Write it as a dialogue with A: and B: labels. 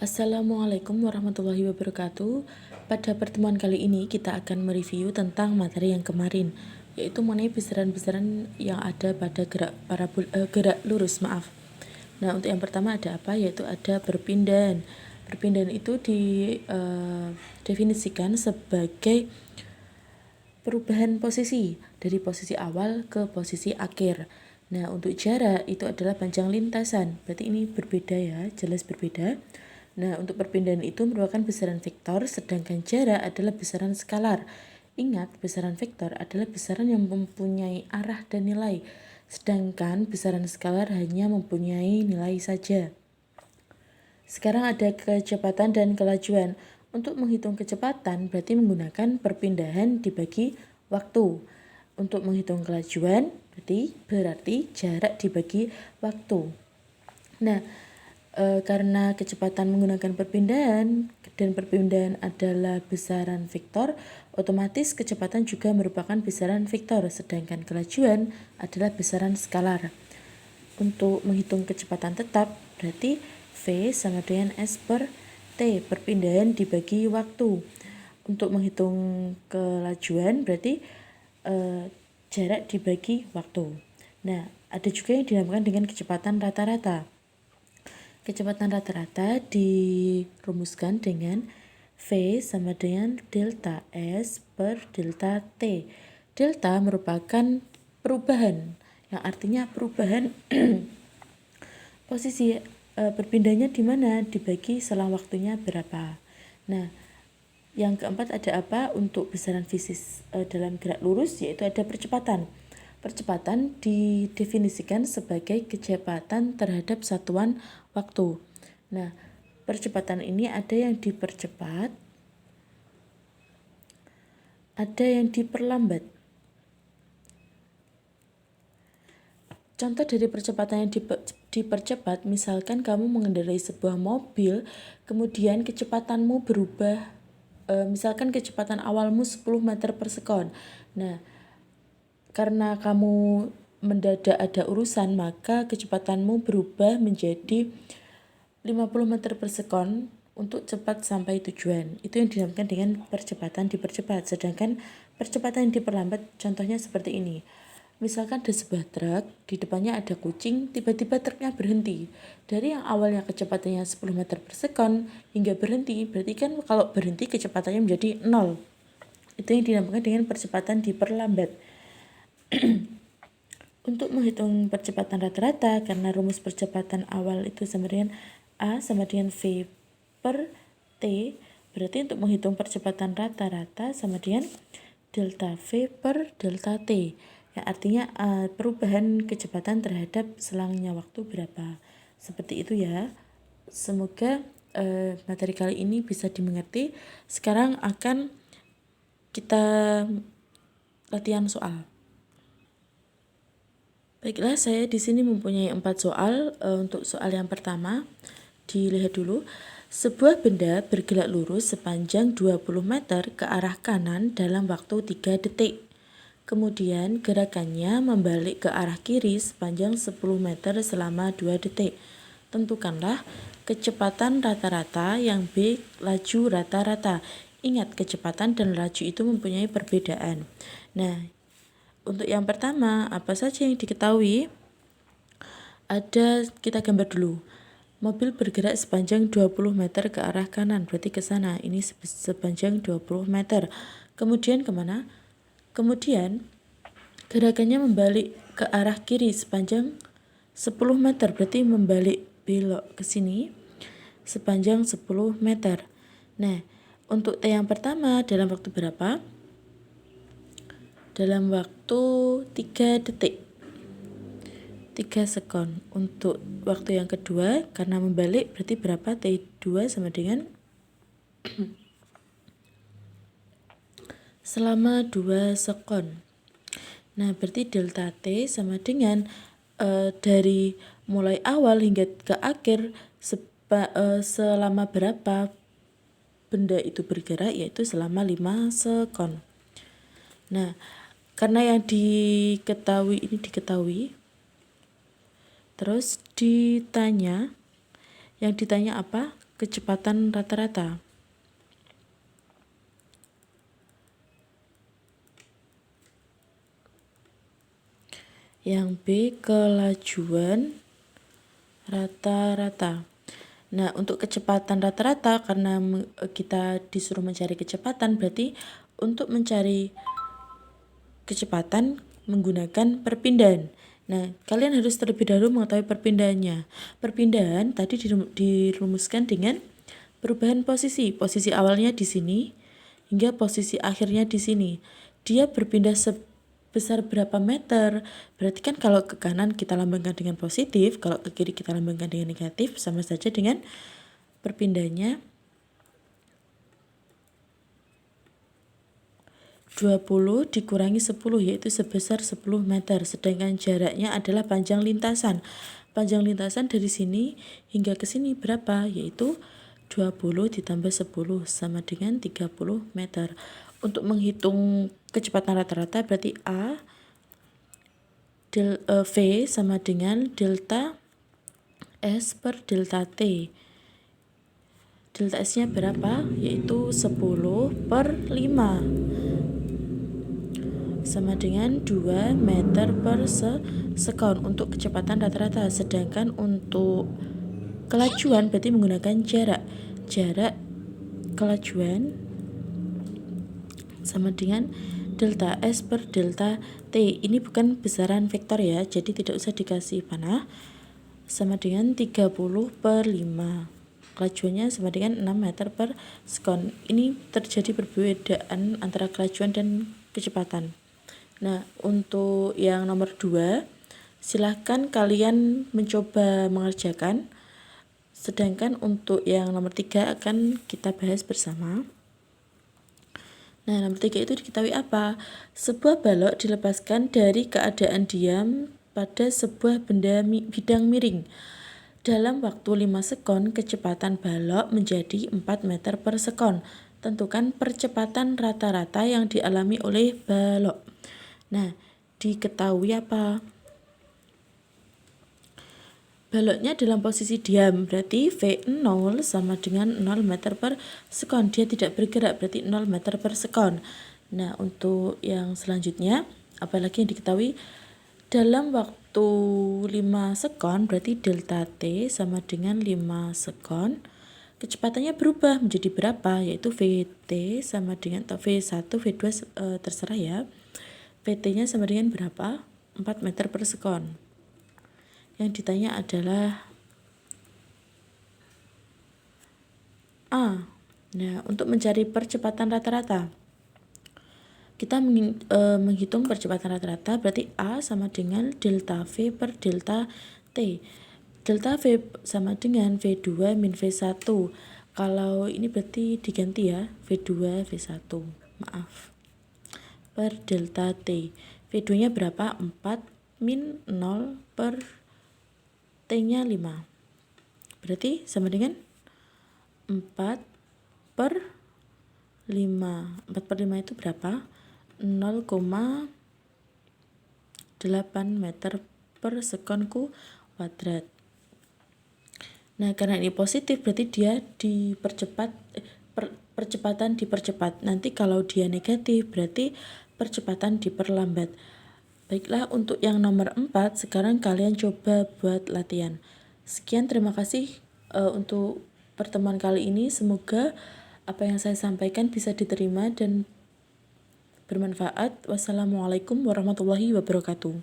A: Assalamualaikum warahmatullahi wabarakatuh. Pada pertemuan kali ini kita akan mereview tentang materi yang kemarin, yaitu mengenai besaran-besaran yang ada pada gerak lurus, maaf. Nah, untuk yang pertama ada apa? Yaitu ada perpindahan. Perpindahan itu didefinisikan sebagai perubahan posisi dari posisi awal ke posisi akhir. Nah, untuk jarak itu adalah panjang lintasan. Berarti ini berbeda ya, jelas berbeda. Nah, untuk perpindahan itu merupakan besaran vektor, sedangkan jarak adalah besaran skalar. Ingat, besaran vektor adalah besaran yang mempunyai arah dan nilai, sedangkan besaran skalar hanya mempunyai nilai saja. Sekarang ada kecepatan dan kelajuan. Untuk menghitung kecepatan berarti menggunakan perpindahan dibagi waktu. Untuk menghitung kelajuan berarti jarak dibagi waktu. Nah, karena kecepatan menggunakan perpindahan dan perpindahan adalah besaran vektor, otomatis kecepatan juga merupakan besaran vektor, sedangkan kelajuan adalah besaran skalar. Untuk menghitung kecepatan tetap berarti V sama dengan S per T, perpindahan dibagi waktu. Untuk menghitung kelajuan berarti jarak dibagi waktu. Nah, ada juga yang dinamakan dengan kecepatan rata-rata. Kecepatan rata-rata dirumuskan dengan V sama dengan delta S per delta T. Delta merupakan perubahan, yang artinya perubahan posisi berpindahnya di mana, dibagi selang waktunya berapa. Nah, yang keempat ada apa? Untuk besaran fisis dalam gerak lurus, yaitu ada percepatan. Percepatan didefinisikan sebagai kecepatan terhadap satuan waktu. Nah, percepatan ini ada yang dipercepat, ada yang diperlambat. Contoh dari percepatan yang dipercepat, misalkan kamu mengendarai sebuah mobil, kemudian kecepatanmu berubah, misalkan kecepatan awalmu 10 meter per sekon. Nah, karena kamu mendadak ada urusan, maka kecepatanmu berubah menjadi 50 meter per sekon untuk cepat sampai tujuan. Itu yang dinamakan dengan percepatan dipercepat. Sedangkan percepatan yang diperlambat contohnya seperti ini. Misalkan ada sebuah truk, di depannya ada kucing, tiba-tiba truknya berhenti. Dari yang awalnya kecepatannya 10 meter per sekon hingga berhenti, berarti kan kalau berhenti kecepatannya menjadi 0. Itu yang dinamakan dengan percepatan diperlambat. Untuk menghitung percepatan rata-rata, karena rumus percepatan awal itu sama dengan A sama dengan V per T, berarti untuk menghitung percepatan rata-rata sama dengan delta V per delta T. Yang artinya perubahan kecepatan terhadap selangnya waktu berapa. Seperti itu ya. Semoga materi kali ini bisa dimengerti. Sekarang akan kita latihan soal. Baiklah, saya di sini mempunyai 4 soal. Untuk soal yang pertama, dilihat dulu. Sebuah benda bergerak lurus sepanjang 20 meter ke arah kanan dalam waktu 3 detik. Kemudian gerakannya membalik ke arah kiri sepanjang 10 meter selama 2 detik. Tentukanlah kecepatan rata-rata yang B laju rata-rata. Ingat, kecepatan dan laju itu mempunyai perbedaan. Nah, untuk yang pertama, apa saja yang diketahui? Kita gambar dulu. Mobil bergerak sepanjang 20 meter ke arah kanan, berarti ke sana. Ini sepanjang 20 meter. Kemudian kemana? Kemudian gerakannya membalik ke arah kiri sepanjang 10 meter, berarti membalik belok ke sini sepanjang 10 meter. Nah, untuk T yang pertama dalam waktu berapa? Dalam waktu 3 detik. 3 sekon. Untuk waktu yang kedua, karena membalik berarti berapa? T2 sama dengan selama 2 sekon. Nah, berarti delta T sama dengan dari mulai awal hingga ke akhir selama berapa benda itu bergerak, yaitu selama 5 sekon. Nah, karena yang diketahui, terus yang ditanya apa? kecepatan rata-rata. Yang B, kelajuan rata-rata. Nah, untuk kecepatan rata-rata, karena kita disuruh mencari kecepatan, berarti untuk mencari kecepatan menggunakan perpindahan. Nah, kalian harus terlebih dahulu mengetahui perpindahannya. Perpindahan tadi dirumuskan dengan perubahan posisi. Posisi awalnya di sini hingga posisi akhirnya di sini. Dia berpindah sebesar berapa meter? Berarti kan kalau ke kanan kita lambangkan dengan positif, kalau ke kiri kita lambangkan dengan negatif, sama saja dengan perpindahannya 20 dikurangi 10, yaitu sebesar 10 meter. Sedangkan jaraknya adalah panjang lintasan. Panjang lintasan dari sini hingga ke sini berapa? Yaitu 20 ditambah 10 sama dengan 30 meter. Untuk menghitung kecepatan rata-rata berarti V sama dengan delta S per delta T. Delta S-nya berapa? Yaitu 10 per 5. Sama dengan 2 meter per sekon untuk kecepatan rata-rata. Sedangkan untuk kelajuan berarti menggunakan jarak kelajuan sama dengan delta S per delta T. Ini bukan besaran vektor ya, jadi tidak usah dikasih panah. Sama dengan 30 per 5. Kelajuannya sama dengan 6 meter per sekon. Ini terjadi perbedaan antara kelajuan dan kecepatan. Nah, untuk yang nomor 2, silahkan kalian mencoba mengerjakan. Sedangkan untuk yang nomor 3 akan kita bahas bersama. Nah, nomor 3 itu diketahui apa? Sebuah balok dilepaskan dari keadaan diam pada sebuah bidang miring. Dalam waktu 5 sekon, kecepatan balok menjadi 4 meter per sekon. Tentukan percepatan rata-rata yang dialami oleh balok. Nah, diketahui apa? Baloknya dalam posisi diam, berarti V0 sama dengan 0 meter per sekon. Dia tidak bergerak, berarti 0 meter per sekon. Nah, untuk yang selanjutnya, apalagi yang diketahui? Dalam waktu 5 sekon, berarti delta T sama dengan 5 sekon. Kecepatannya berubah menjadi berapa? Yaitu Vt sama dengan, atau V1, V2 terserah ya. Vt-nya sama dengan berapa? 4 meter per sekon. Yang ditanya adalah A. Nah, untuk mencari percepatan rata-rata, kita menghitung percepatan rata-rata, berarti A sama dengan delta V per delta T. Delta V sama dengan V2 min V1. Kalau ini berarti diganti ya, V2, V1. Maaf. Per delta T. V2-nya berapa? 4 min 0 per T-nya 5. Berarti sama dengan 4 per 5. 4 per 5 itu berapa? 0,8 meter per sekon kuadrat. Nah, karena ini positif berarti dia percepatan dipercepat. Nanti kalau dia negatif berarti percepatan diperlambat. Baiklah, untuk yang nomor 4 sekarang kalian coba buat latihan. Sekian, terima kasih untuk pertemuan kali ini. Semoga apa yang saya sampaikan bisa diterima dan bermanfaat. Wassalamualaikum warahmatullahi wabarakatuh.